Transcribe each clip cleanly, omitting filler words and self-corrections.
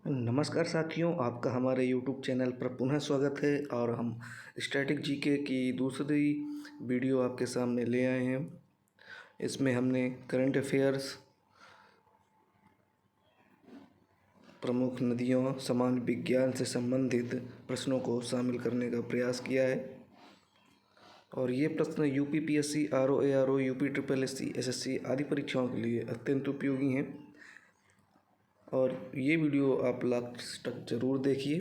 नमस्कार साथियों, आपका हमारे यूट्यूब चैनल पर पुनः स्वागत है। और हम स्टैटिक जीके की दूसरी वीडियो आपके सामने ले आए हैं। इसमें हमने करंट अफेयर्स, प्रमुख नदियों, समाज विज्ञान से संबंधित प्रश्नों को शामिल करने का प्रयास किया है। और ये प्रश्न UPPSC, RO, UP triple SC, SSC आदि परीक्षाओं के लिए अत्यंत उपयोगी हैं। और ये वीडियो आप लास्ट तक ज़रूर देखिए।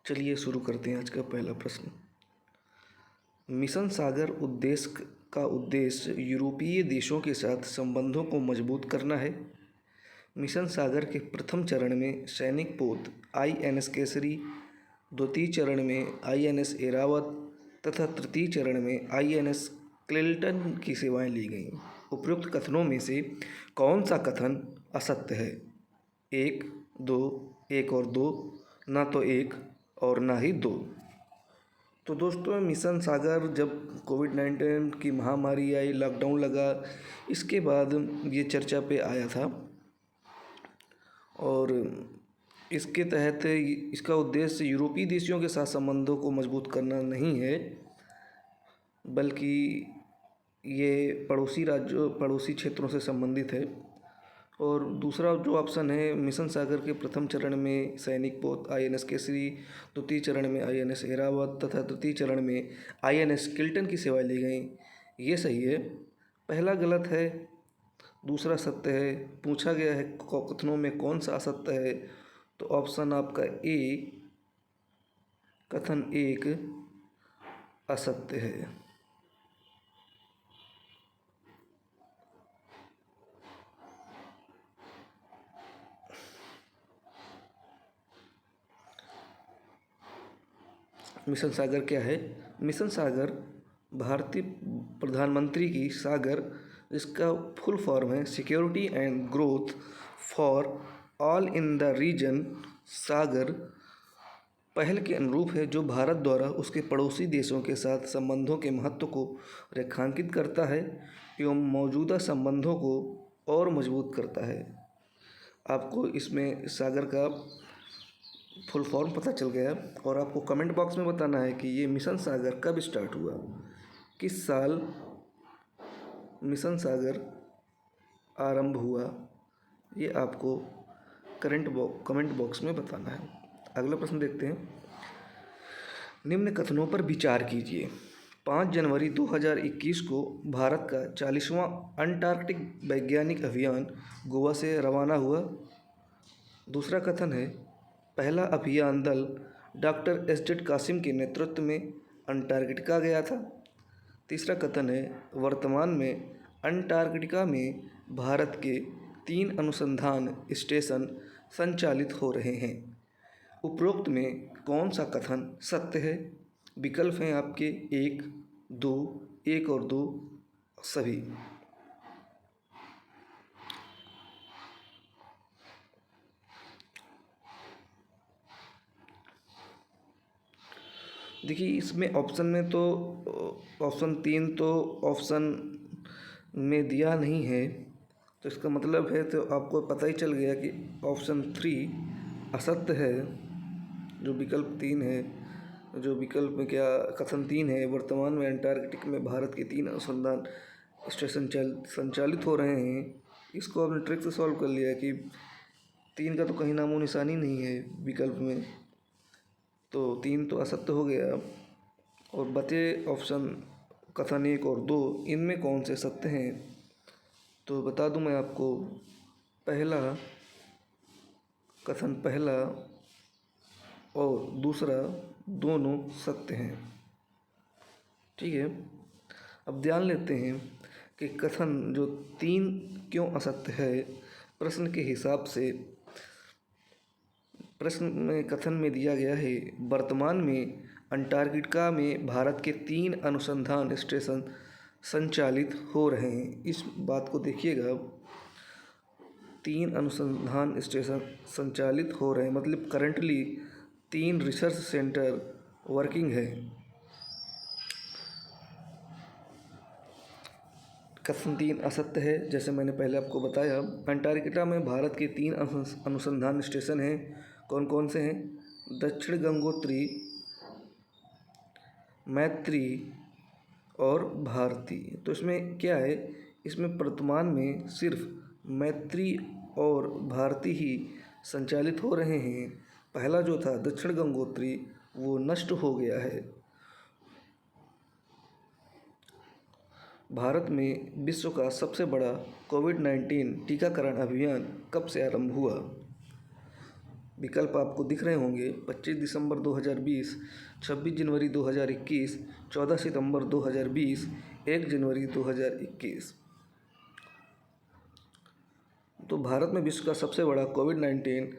चलिए शुरू करते हैं आज का पहला प्रश्न। मिशन सागर उद्देश्य का उद्देश्य यूरोपीय देशों के साथ संबंधों को मजबूत करना है। मिशन सागर के प्रथम चरण में सैनिक पोत आईएनएस केसरी, द्वितीय चरण में आईएनएस एरावत तथा तृतीय चरण में आईएनएस क्लिल्टन की सेवाएं ली गईं। उपयुक्त कथनों में से कौन सा कथन असत्य है? एक, दो, एक और दो, ना तो एक और ना ही दो। तो दोस्तों, मिशन सागर जब कोविड-19 की महामारी आई, लॉकडाउन लगा, इसके बाद ये चर्चा पे आया था। और इसके तहत इसका उद्देश्य यूरोपीय देशों के साथ संबंधों को मजबूत करना नहीं है, बल्कि ये पड़ोसी राज्यों, पड़ोसी क्षेत्रों से संबंधित है। और दूसरा जो ऑप्शन है, मिशन सागर के प्रथम चरण में सैनिक पोत आईएनएस केसरी, द्वितीय चरण में आईएनएस एरावत तथा तृतीय चरण में आईएनएस किल्टन की सेवाएं ली गई, ये सही है। पहला गलत है, दूसरा सत्य है। पूछा गया है कथनों में कौन सा असत्य है, तो ऑप्शन आपका ए, कथन एक असत्य है। मिशन सागर क्या है? मिशन सागर भारतीय प्रधानमंत्री की सागर, इसका फुल फॉर्म है security and growth for all in the region. SAGAR पहल के अनुरूप है, जो भारत द्वारा उसके पड़ोसी देशों के साथ संबंधों के महत्व को रेखांकित करता है एवं मौजूदा संबंधों को और मजबूत करता है। आपको इसमें सागर का फुल फॉर्म पता चल गया। और आपको कमेंट बॉक्स में बताना है कि ये मिशन सागर कब स्टार्ट हुआ, किस साल मिशन सागर आरंभ हुआ, ये आपको कमेंट बॉक्स में बताना है। अगला प्रश्न देखते हैं। निम्न कथनों पर विचार कीजिए। 5 जनवरी 2021 को भारत का 40वां अंटार्कटिक वैज्ञानिक अभियान गोवा से रवाना हुआ। दूसरा कथन है, पहला अभियान दल डॉक्टर एस.जेड. कासिम के नेतृत्व में अंटार्कटिका गया था। तीसरा कथन है, वर्तमान में अंटार्कटिका में भारत के 3 अनुसंधान स्टेशन संचालित हो रहे हैं। उपरोक्त में कौन सा कथन सत्य है? विकल्प हैं आपके 1, 2, 1 और 2 सभी। देखिए, इसमें ऑप्शन में तो ऑप्शन 3 तो ऑप्शन में दिया नहीं है, तो इसका मतलब है, तो आपको पता ही चल गया कि ऑप्शन 3 असत्य है। जो विकल्प 3 है, जो विकल्प में क्या कथन 3 है, वर्तमान में अंटार्कटिक में भारत के 3 अनुसंधान स्टेशन संचालित हो रहे हैं, इसको आपने ट्रिक से सॉल्व कर लिया कि 3 का तो कहीं नामो निशानी नहीं है विकल्प में, तो 3 तो असत्य हो गया। और बचे ऑप्शन कथन 1 और 2, इनमें कौन से सत्य हैं? तो बता दूं मैं आपको, पहला कथन पहला और दूसरा दोनों सत्य हैं। ठीक है, अब ध्यान लेते हैं कि कथन जो 3 क्यों असत्य है। प्रश्न के हिसाब से प्रश्न में कथन में दिया गया है, वर्तमान में अंटार्कटिका में भारत के 3 अनुसंधान स्टेशन संचालित हो रहे हैं। इस बात को देखिएगा, 3 अनुसंधान स्टेशन संचालित हो रहे हैं, मतलब करंटली 3 रिसर्च सेंटर वर्किंग है। कथन 3 असत्य है। जैसे मैंने पहले आपको बताया, अंटार्कटिका में भारत के 3 अनुसंधान स्टेशन हैं। कौन कौन से हैं? दक्षिण गंगोत्री, मैत्री और भारती। तो इसमें क्या है, इसमें वर्तमान में सिर्फ मैत्री और भारती ही संचालित हो रहे हैं। पहला जो था दक्षिण गंगोत्री वो नष्ट हो गया है। भारत में विश्व का सबसे बड़ा कोविड-19 टीकाकरण अभियान कब से आरंभ हुआ? विकल्प आपको दिख रहे होंगे। 25 दिसंबर 2020, 26 जनवरी 2021, 14 सितंबर 2020, 1 जनवरी 2021। तो भारत में विश्व का सबसे बड़ा कोविड-19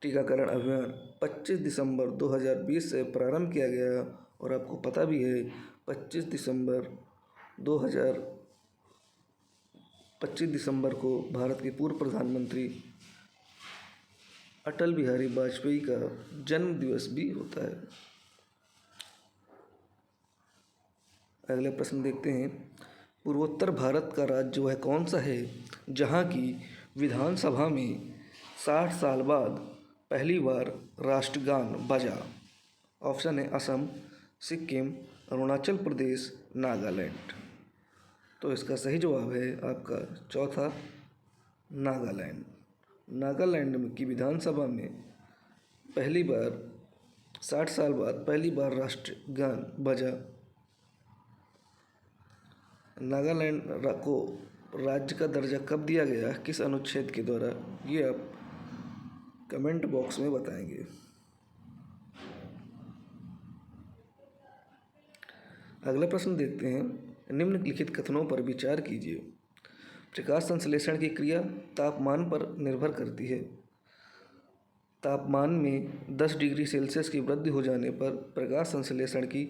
टीकाकरण अभियान 25 दिसंबर 2020 से प्रारंभ किया गया और आपको पता भी है 25 दिसंबर को भारत के पूर्व प्रधानमंत्री अटल बिहारी वाजपेयी का जन्म दिवस भी होता है। अगले प्रश्न देखते हैं। पूर्वोत्तर भारत का राज्य वह कौन सा है जहाँ की विधानसभा में 60 साल बाद पहली बार राष्ट्रगान बजा? ऑप्शन है असम, सिक्किम, अरुणाचल प्रदेश, नागालैंड। तो इसका सही जवाब है आपका चौथा, नागालैंड। नागालैंड की विधानसभा में पहली बार 60 साल बाद पहली बार राष्ट्रगान बजा। नागालैंड को राज्य का दर्जा कब दिया गया, किस अनुच्छेद के द्वारा, ये आप कमेंट बॉक्स में बताएंगे। अगला प्रश्न देखते हैं। निम्नलिखित कथनों पर विचार कीजिए। प्रकाश संश्लेषण की क्रिया तापमान पर निर्भर करती है। तापमान में 10 डिग्री सेल्सियस की वृद्धि हो जाने पर प्रकाश संश्लेषण की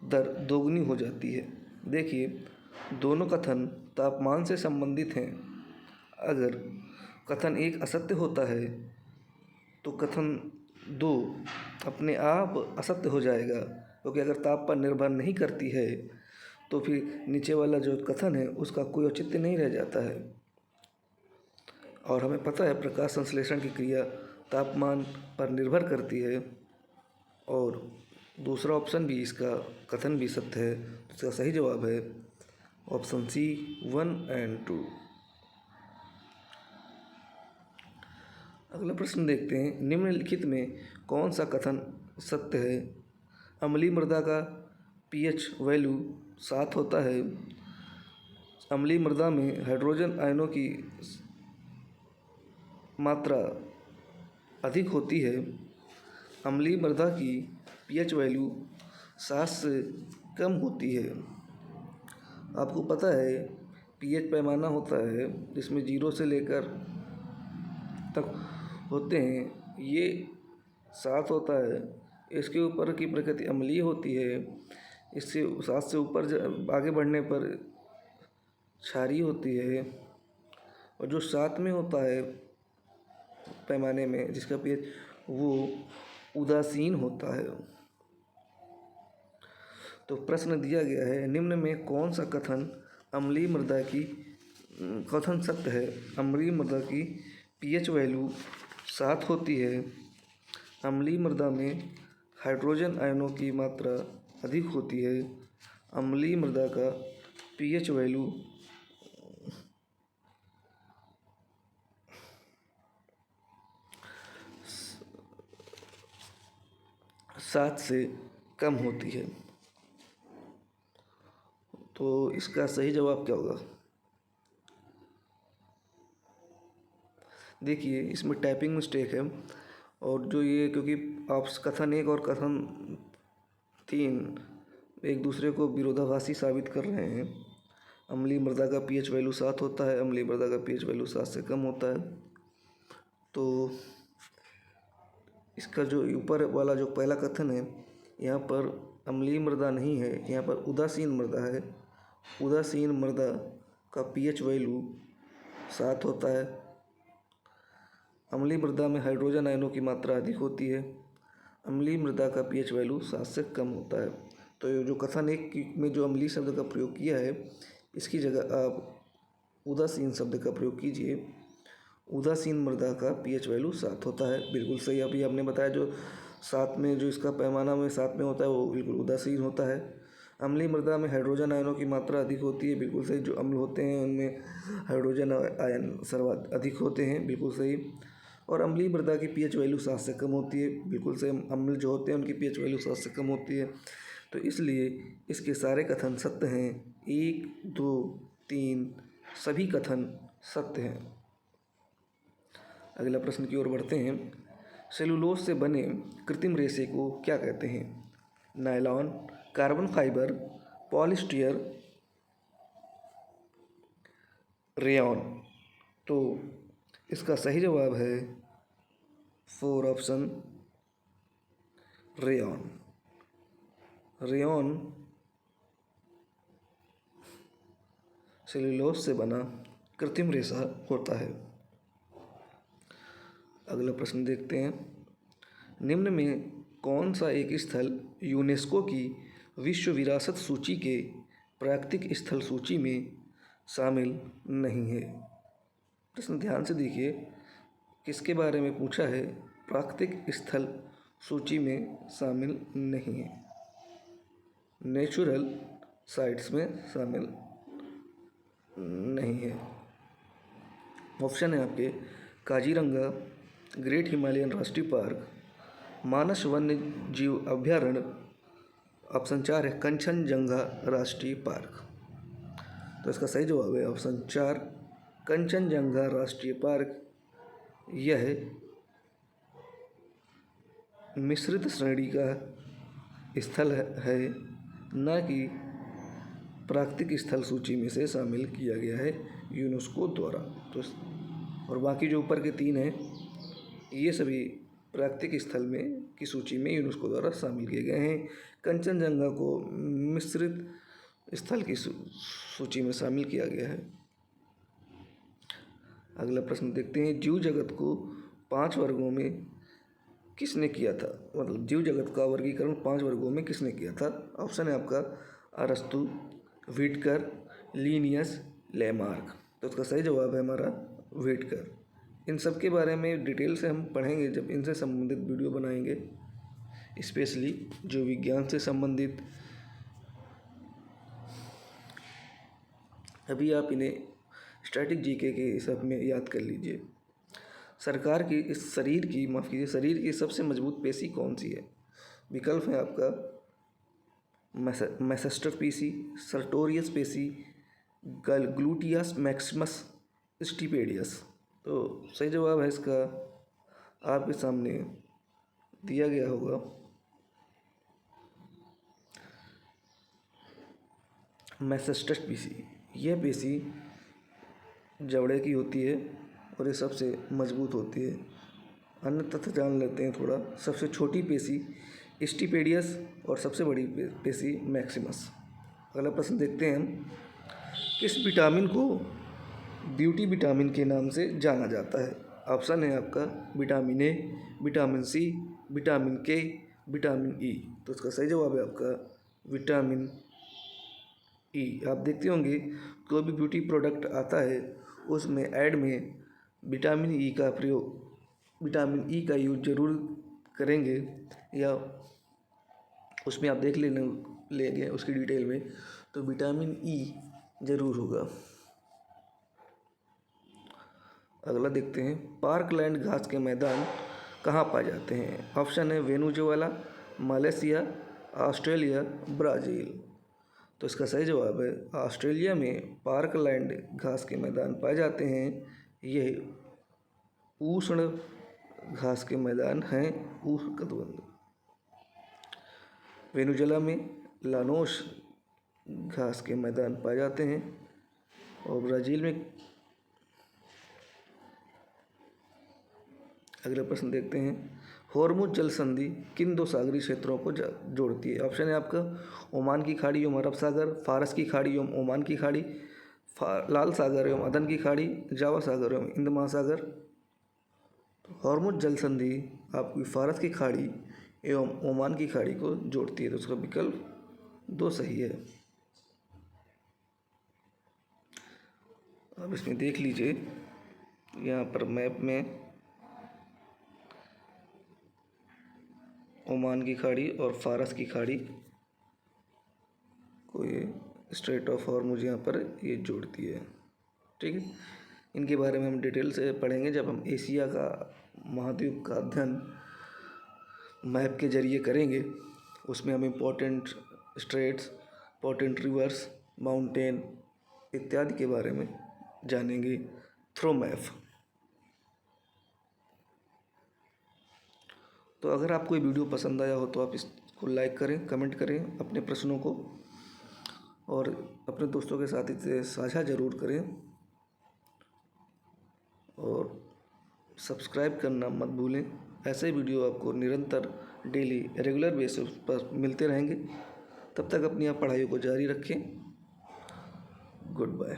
दर दोगुनी हो जाती है। देखिए, दोनों कथन तापमान से संबंधित हैं। अगर कथन 1 असत्य होता है तो कथन 2 अपने आप असत्य हो जाएगा, क्योंकि अगर ताप पर निर्भर नहीं करती है तो फिर नीचे वाला जो कथन है उसका कोई औचित्य नहीं रह जाता है। और हमें पता है प्रकाश संश्लेषण की क्रिया तापमान पर निर्भर करती है। और दूसरा ऑप्शन भी, इसका कथन भी सत्य है। तो इसका सही जवाब है ऑप्शन सी, 1 और 2। अगला प्रश्न देखते हैं। निम्नलिखित में कौन सा कथन सत्य है? अम्लीय मृदा का पीएच वैल्यू 7 होता है। अम्लीय मृदा में हाइड्रोजन आयनों की मात्रा अधिक होती है। अम्लीय मृदा की पीएच वैल्यू 7 से कम होती है। आपको पता है पीएच पैमाना होता है जिसमें 0 से लेकर तक होते हैं, ये 7 होता है। इसके ऊपर की प्रकृति अम्लीय होती है। इससे 7 से ऊपर आगे बढ़ने पर क्षारीय होती है। और जो 7 में होता है पैमाने में जिसका पीएच, वो उदासीन होता है। तो प्रश्न दिया गया है, निम्न में कौन सा कथन अम्लीय मृदा की कथन सत्य है? अम्लीय मृदा की पीएच वैल्यू 7 होती है। अम्लीय मृदा में हाइड्रोजन आयनों की मात्रा अधिक होती है। अम्लीय मृदा का पीएच वैल्यू 7 से कम होती है। तो इसका सही जवाब क्या होगा? देखिए, इसमें टाइपिंग मिस्टेक है। और जो ये, क्योंकि आप कथन 1 और कथन 3 एक दूसरे को विरोधाभासी साबित कर रहे हैं। अम्लीय मृदा का पीएच वैल्यू 7 होता है, अम्लीय मृदा का पीएच वैल्यू 7 से कम होता है। तो इसका जो ऊपर वाला जो पहला कथन है, यहाँ पर अम्लीय मृदा नहीं है, यहाँ पर उदासीन मृदा है। उदासीन मृदा का पीएच वैल्यू 7 होता है। अम्लीय मृदा में हाइड्रोजन आयनों की मात्रा अधिक होती है। अम्लीय मृदा का पीएच वैल्यू 7 से कम होता है। तो ये जो कथन 1 में जो अम्लीय शब्द का प्रयोग किया है, इसकी जगह आप उदासीन शब्द का प्रयोग कीजिए। उदासीन मृदा का pH वैल्यू 7 होता है। बिल्कुल सही। अभी आपने बताया जो 7 में जो इसका पैमाना में 7 में होता है वो बिल्कुल उदासीन होता है। अम्लीय मृदा में हाइड्रोजन आयनों की मात्रा अधिक होती है। बिल्कुल सही। जो अम्ल होते हैं उनमें हाइड्रोजन आयन सर्वाधिक अधिक होते हैं। बिल्कुल सही। और अम्लीय मृदा की pH वैल्यू 7 से कम होती है। बिल्कुल सही। अम्ल जो होते हैं उनकी pH वैल्यू 7 से कम होती है। तो इसलिए इसके सारे कथन सत्य हैं। 1, 2, 3 सभी कथन सत्य हैं। अगला प्रश्न की ओर बढ़ते हैं। सेलुलोज से बने कृत्रिम रेशे को क्या कहते हैं? Nylon, carbon fibre, polyester, rayon. तो इसका सही जवाब है 4 ऑप्शन रेयॉन। रेयॉन सेलुलोज से बना कृत्रिम रेशा होता है। अगला प्रश्न देखते हैं। निम्न में कौन सा एक स्थल यूनेस्को की विश्व विरासत सूची के प्राकृतिक स्थल सूची में शामिल नहीं है? प्रश्न ध्यान से देखिए, किसके बारे में पूछा है? प्राकृतिक स्थल सूची में शामिल नहीं है, नेचुरल साइट्स में शामिल नहीं है। ऑप्शन है आपके काजीरंगा, ग्रेट हिमालयन राष्ट्रीय पार्क, मानस वन्य जीव अभ्यारण्य। ऑप्शन 4 है कंचनजंगा राष्ट्रीय पार्क। तो इसका सही जवाब है ऑप्शन 4 कंचनजंगा राष्ट्रीय पार्क। यह मिश्रित श्रेणी का स्थल है, न कि प्राकृतिक स्थल सूची में से शामिल किया गया है यूनेस्को द्वारा। तो और बाकी जो ऊपर के 3 हैं ये सभी प्राकृतिक स्थल में की सूची में यूनेस्को द्वारा शामिल किए गए हैं। कंचनजंगा को मिश्रित स्थल की सूची में शामिल किया गया है। अगला प्रश्न देखते हैं। जीव जगत को 5 वर्गों में किसने किया था? मतलब जीव जगत का वर्गीकरण 5 वर्गों में किसने किया था? ऑप्शन है आपका अरस्तु, व्हिटकर, लिनियस, लेमार्क। तो इसका सही जवाब है हमारा व्हिटकर। इन सब के बारे में डिटेल से हम पढ़ेंगे जब इनसे संबंधित वीडियो बनाएंगे, स्पेशली जो विज्ञान से संबंधित। अभी आप इन्हें स्टैटिक जीके के हिसाब में याद कर लीजिए। शरीर की सबसे मजबूत पेशी कौन सी है? विकल्प है आपका मैसेस्टर पेशी, सर्टोरियस पेशी, ग्लूटियस मैक्सिमस, स्टिपेडियस। तो सही जवाब है इसका आपके सामने दिया गया होगा मैसेस्टर पेशी। यह पेशी जबड़े की होती है और ये सबसे मजबूत होती है। अन्य तथ्य जान लेते हैं थोड़ा। सबसे छोटी पेशी स्टिपेडियस और सबसे बड़ी पेशी मैक्सिमस। अगला प्रश्न देखते हैं हम। किस विटामिन को ब्यूटी विटामिन के नाम से जाना जाता है? ऑप्शन है आपका vitamin A, vitamin C, vitamin K, vitamin E. तो इसका सही जवाब है आपका विटामिन ई। आप देखते होंगे कोई भी ब्यूटी प्रोडक्ट आता है उसमें ऐड में विटामिन ई का प्रयोग, विटामिन ई का यूज जरूर करेंगे, या उसमें आप देख लेंगे उसकी डिटेल में, तो विटामिन ई जरूर होगा। अगला देखते हैं। पार्कलैंड घास के मैदान कहाँ पाए जाते हैं? ऑप्शन है वेनेजुएला, मलेशिया, ऑस्ट्रेलिया, ब्राज़ील। तो इसका सही जवाब है ऑस्ट्रेलिया में पार्कलैंड घास के मैदान पाए जाते हैं। यह उष्ण घास के मैदान हैं, उष्णकटिबंधीय। वेनेजुएला में लानोस घास के मैदान पाए जाते हैं और ब्राज़ील में। अगला प्रश्न देखते हैं। हॉर्मुज जल संधि किन 2 सागरीय क्षेत्रों को जोड़ती है? ऑप्शन है आपका ओमान की खाड़ी एवं अरब सागर, फारस की खाड़ी एवं ओमान की खाड़ी, लाल सागर एवं अदन की खाड़ी, जावा सागर एवं हिंद महासागर। हॉर्मुज जल संधि आपकी फारस की खाड़ी एवं ओमान की खाड़ी को जोड़ती है। तो उसका विकल्प 2 सही है। अब इसमें देख लीजिए, यहाँ पर मैप में ओमान की खाड़ी और फारस की खाड़ी को ये स्ट्रेट ऑफ हॉर्मुज़ यहाँ पर ये जोड़ती है। ठीक है, इनके बारे में हम डिटेल से पढ़ेंगे जब हम एशिया का महाद्वीप का अध्ययन मैप के जरिए करेंगे। उसमें हम important straits, important rivers, mountain इत्यादि के बारे में जानेंगे थ्रू मैप। तो अगर आपको ये वीडियो पसंद आया हो तो आप इसको लाइक करें, कमेंट करें अपने प्रश्नों को, और अपने दोस्तों के साथ इसे साझा ज़रूर करें, और सब्सक्राइब करना मत भूलें। ऐसे वीडियो आपको निरंतर डेली रेगुलर बेसिस पर मिलते रहेंगे। तब तक अपनी आप पढ़ाई को जारी रखें। Good bye.